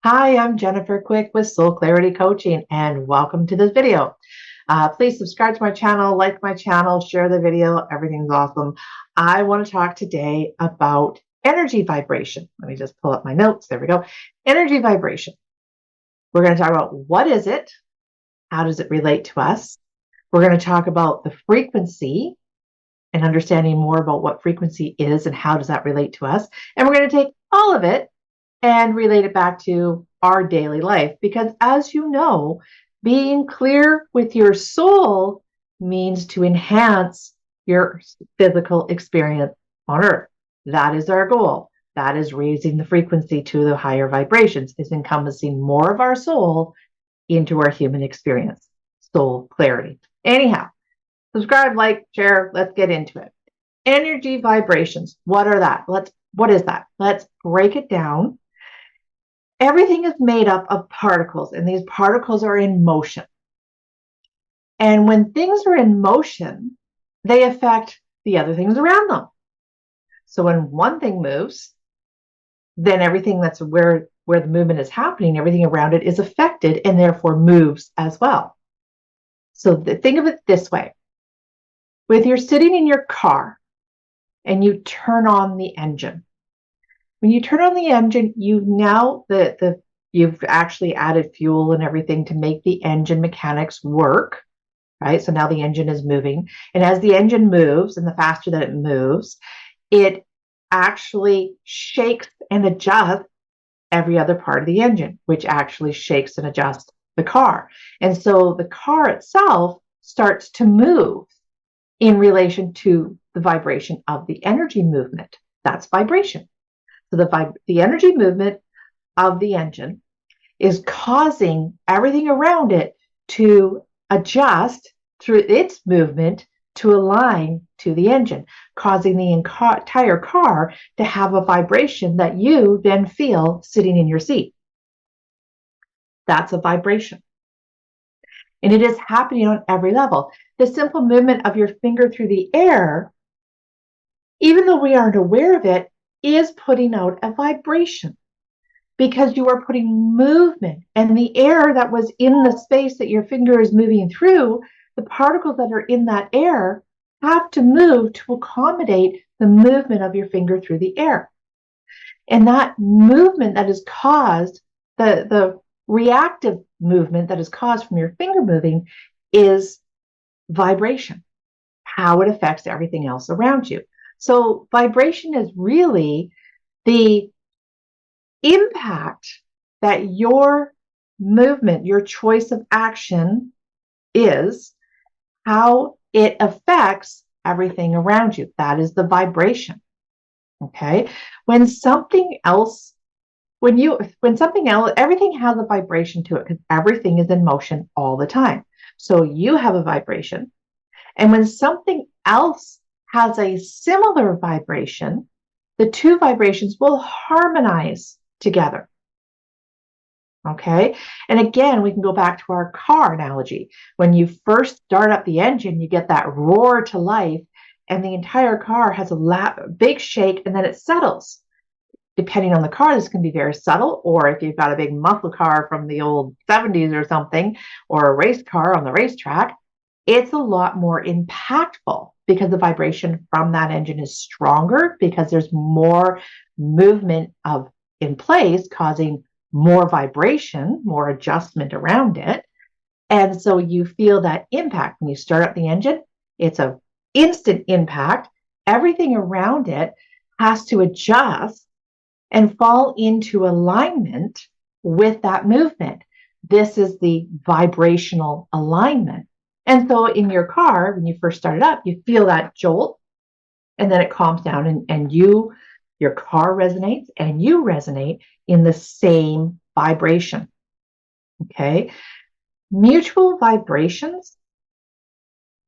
Hi, I'm Jennifer Quick with Soul Clarity Coaching, and welcome to this video. Please subscribe to my channel, like my channel, share the video. Everything's awesome. I want to talk today about energy vibration. Let me just pull up my notes. There we go. Energy vibration. We're going to talk about what is it? How does it relate to us? We're going to talk about the frequency and understanding more about what frequency is and how does that relate to us. And we're going to take all of it and relate it back to our daily life. Because as you know, being clear with your soul means to enhance your physical experience on earth. That is our goal. That is raising the frequency to the higher vibrations, is encompassing more of our soul into our human experience. Soul clarity. Anyhow, subscribe, like, share. Let's get into it. Energy vibrations. What are that? What is that? Let's break it down. Everything is made up of particles, and these particles are in motion. And when things are in motion, they affect the other things around them. So when one thing moves, then everything that's where the movement is happening, everything around it is affected and therefore moves as well. So think of it this way. If you're sitting in your car and you turn on the engine, when you turn on the engine, you've actually added fuel and everything to make the engine mechanics work, right? So now the engine is moving. And as the engine moves, and the faster that it moves, it actually shakes and adjusts every other part of the engine, which actually shakes and adjusts the car. And so the car itself starts to move in relation to the vibration of the energy movement. That's vibration. So the energy movement of the engine is causing everything around it to adjust through its movement to align to the engine, causing the entire car to have a vibration that you then feel sitting in your seat. That's a vibration. And it is happening on every level. The simple movement of your finger through the air, even though we aren't aware of it, is putting out a vibration because you are putting movement, and the air that was in the space that your finger is moving through, the particles that are in that air have to move to accommodate the movement of your finger through the air. And that movement that is caused, the reactive movement that is caused from your finger moving, is vibration, how it affects everything else around you. So vibration is really the impact that your movement, your choice of action is, how it affects everything around you. That is the vibration. Okay. When something else, everything has a vibration to it because everything is in motion all the time. So you have a vibration. And when something else has a similar vibration, the two vibrations will harmonize together. Okay. And again, we can go back to our car analogy. When you first start up the engine, you get that roar to life, and the entire car has a big shake, and then it settles. Depending on the car, this can be very subtle, or if you've got a big muscle car from the old 70s or something, or a race car on the racetrack, it's a lot more impactful because the vibration from that engine is stronger because there's more movement in place, causing more vibration, more adjustment around it. And so you feel that impact when you start up the engine. It's an instant impact. Everything around it has to adjust and fall into alignment with that movement. This is the vibrational alignment. And so in your car, when you first start it up, you feel that jolt, and then it calms down, and your car resonates, and you resonate in the same vibration. Okay. Mutual vibrations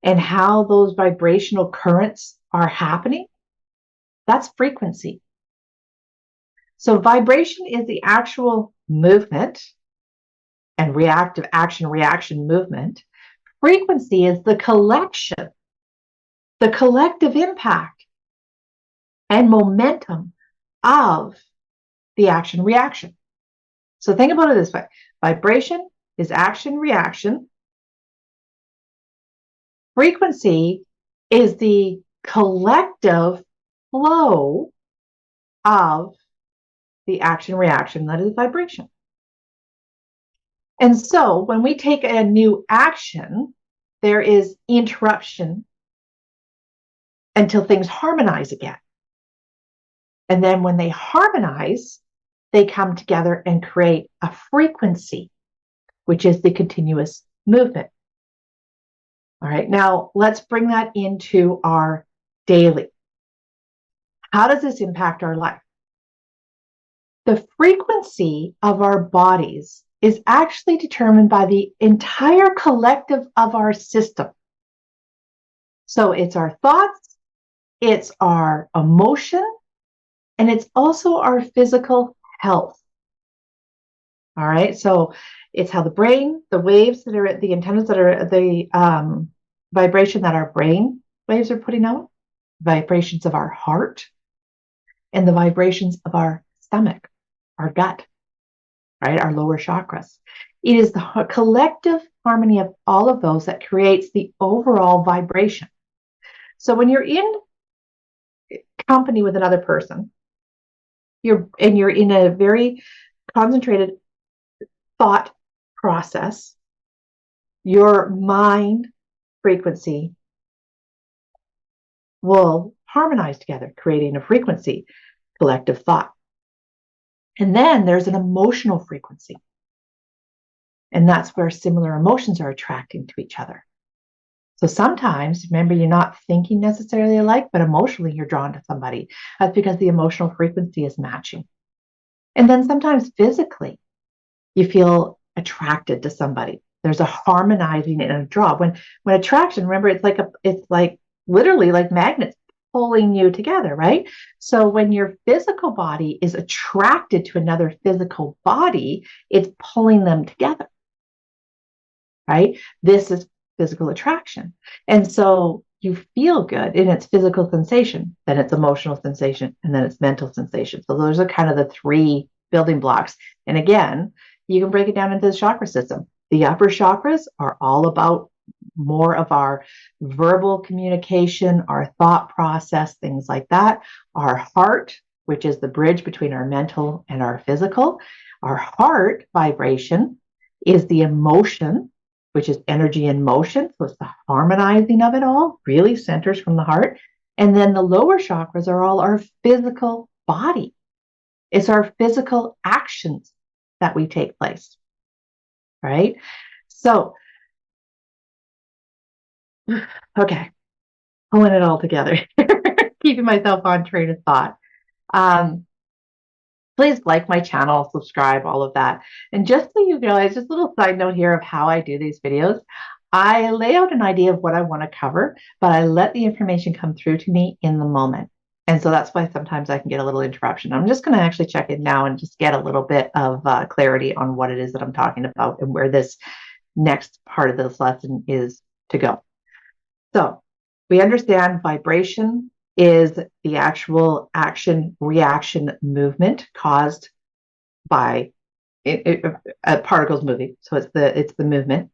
and how those vibrational currents are happening, that's frequency. So vibration is the actual movement and reactive action-reaction movement. Frequency is the collection, the collective impact and momentum of the action-reaction. So think about it this way. Vibration is action, reaction. Frequency is the collective flow of the action, reaction that is vibration. And so when we take a new action, there is interruption until things harmonize again. And then when they harmonize, they come together and create a frequency, which is the continuous movement. All right, now let's bring that into our daily. How does this impact our life? The frequency of our bodies is actually determined by the entire collective of our system. So it's our thoughts, it's our emotion, and it's also our physical health. All right, so it's how the brain, the waves that are at the antennas that are at the vibration that our brain waves are putting out, vibrations of our heart, and the vibrations of our stomach, our gut, right, our lower chakras. It is the collective harmony of all of those that creates the overall vibration. So when you're in company with another person, you're in a very concentrated thought process, your mind frequency will harmonize together, creating a frequency, collective thought. And then there's an emotional frequency. And that's where similar emotions are attracting to each other. So sometimes, remember, you're not thinking necessarily alike, but emotionally you're drawn to somebody. That's because the emotional frequency is matching. And then sometimes physically, you feel attracted to somebody. There's a harmonizing and a draw. When attraction, remember, it's like literally like magnets pulling you together, right? So when your physical body is attracted to another physical body, it's pulling them together, right? This is physical attraction. And so you feel good in its physical sensation, then it's emotional sensation, and then it's mental sensation. So those are kind of the three building blocks. And again, you can break it down into the chakra system. The upper chakras are all about more of our verbal communication, our thought process, things like that. Our heart, which is the bridge between our mental and our physical. Our heart vibration is the emotion, which is energy in motion. So it's the harmonizing of it all, really centers from the heart. And then the lower chakras are all our physical body. It's our physical actions that we take place, right? So, okay, pulling it all together, keeping myself on train of thought. Please like my channel, subscribe, all of that. And just so you realize, just a little side note here of how I do these videos. I lay out an idea of what I want to cover, but I let the information come through to me in the moment. And so that's why sometimes I can get a little interruption. I'm just going to actually check in now and just get a little bit of clarity on what it is that I'm talking about and where this next part of this lesson is to go. So we understand vibration is the actual action reaction movement caused by particles moving. So it's the movement.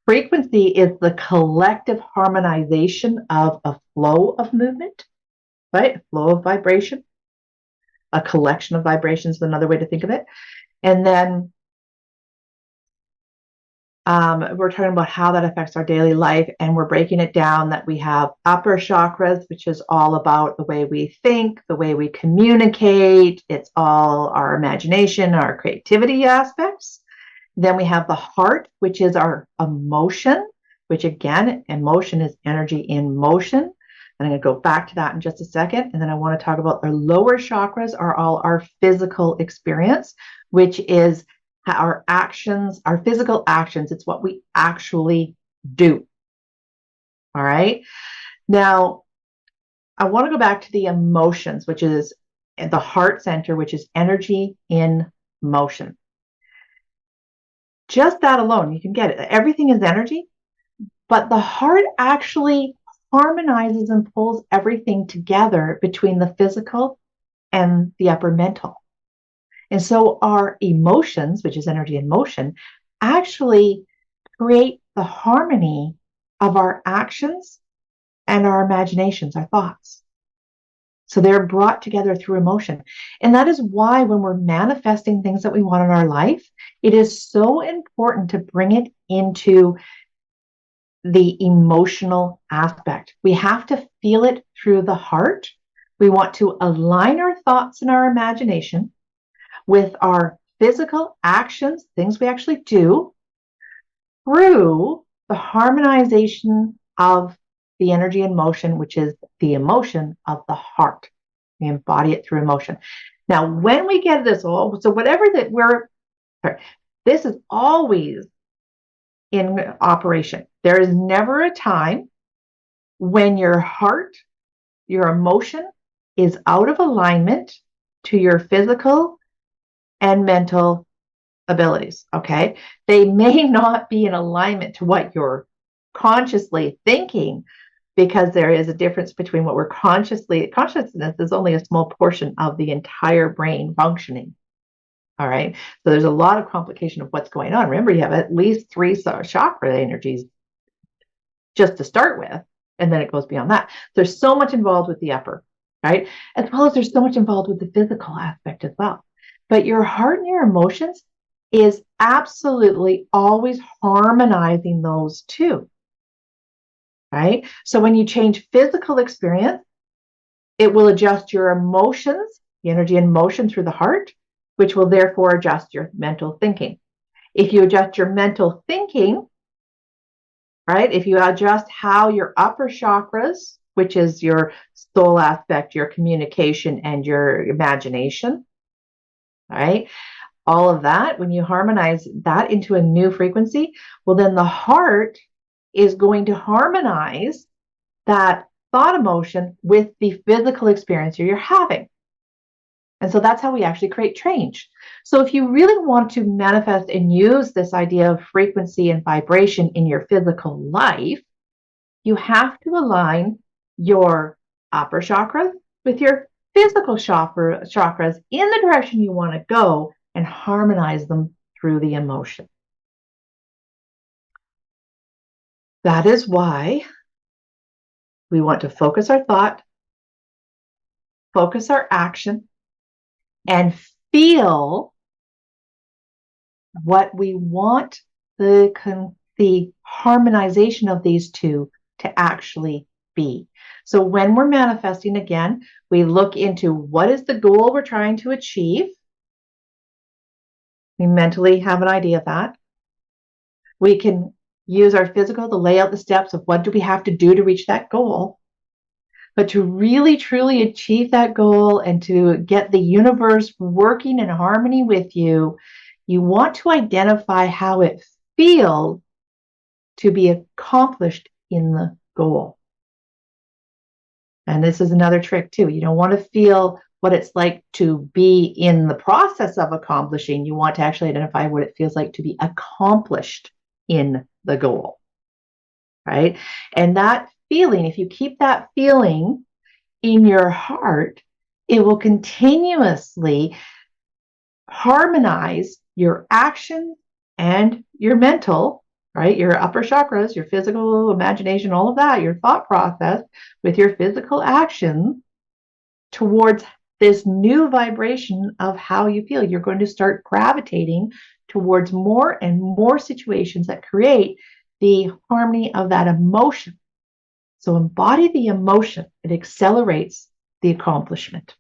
Frequency is the collective harmonization of a flow of movement, right? A flow of vibration. A collection of vibrations is another way to think of it. And then we're talking about how that affects our daily life, and we're breaking it down that we have upper chakras, which is all about the way we think, the way we communicate. It's all our imagination, our creativity aspects. Then we have the heart, which is our emotion, which again, emotion is energy in motion. And I'm going to go back to that in just a second. And then I want to talk about our lower chakras are all our physical experience, which is our actions, our physical actions. It's what we actually do. All right. Now, I want to go back to the emotions, which is the heart center, which is energy in motion. Just that alone, you can get it. Everything is energy, but the heart actually harmonizes and pulls everything together between the physical and the upper mental. And so our emotions, which is energy in motion, actually create the harmony of our actions and our imaginations, our thoughts. So they're brought together through emotion. And that is why when we're manifesting things that we want in our life, it is so important to bring it into the emotional aspect. We have to feel it through the heart. We want to align our thoughts and our imagination with our physical actions, things we actually do, through the harmonization of the energy in motion, which is the emotion of the heart. We embody it through emotion. Now, when we get this all, so whatever that this is always in operation. There is never a time when your heart, your emotion is out of alignment to your physical and mental abilities. Okay. They may not be in alignment to what you're consciously thinking, because there is a difference between what we're consciousness is only a small portion of the entire brain functioning. All right. So there's a lot of complication of what's going on. Remember, you have at least 3 chakra energies just to start with, and then it goes beyond that. There's so much involved with the upper, right? As well as there's so much involved with the physical aspect as well. But your heart and your emotions is absolutely always harmonizing those two, right? So when you change physical experience, it will adjust your emotions, the energy in motion through the heart, which will therefore adjust your mental thinking. If you adjust your mental thinking, right, if you adjust how your upper chakras, which is your soul aspect, your communication, and your imagination, right, all of that, when you harmonize that into a new frequency, well, then the heart is going to harmonize that thought emotion with the physical experience you're having. And so that's how we actually create change. So if you really want to manifest and use this idea of frequency and vibration in your physical life, you have to align your upper chakras with your physical chakras in the direction you want to go and harmonize them through the emotion. That is why we want to focus our thought, focus our action, and feel what we want the harmonization of these two to actually be. So when we're manifesting, again, we look into what is the goal we're trying to achieve. We mentally have an idea of that. We can use our physical to lay out the steps of what do we have to do to reach that goal. But to really, truly achieve that goal and to get the universe working in harmony with you, you want to identify how it feels to be accomplished in the goal. And this is another trick too. You don't want to feel what it's like to be in the process of accomplishing. You want to actually identify what it feels like to be accomplished in the goal, right? And that feeling, if you keep that feeling in your heart, it will continuously harmonize your action and your mental, right? Your upper chakras, your physical, imagination, all of that, your thought process with your physical action towards this new vibration of how you feel. You're going to start gravitating towards more and more situations that create the harmony of that emotion. So embody the emotion. It accelerates the accomplishment.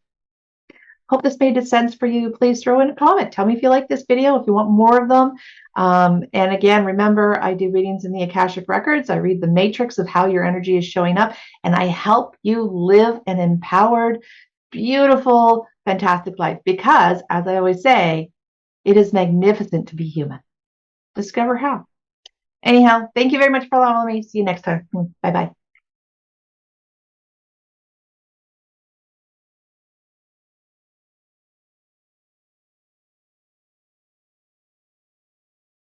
Hope this made sense for you. Please throw in a comment. Tell me if you like this video, if you want more of them. And again, remember, I do readings in the Akashic Records. I read the matrix of how your energy is showing up, and I help you live an empowered, beautiful, fantastic life. Because, as I always say, it is magnificent to be human. Discover how. Anyhow, thank you very much for allowing me. See you next time. Bye-bye.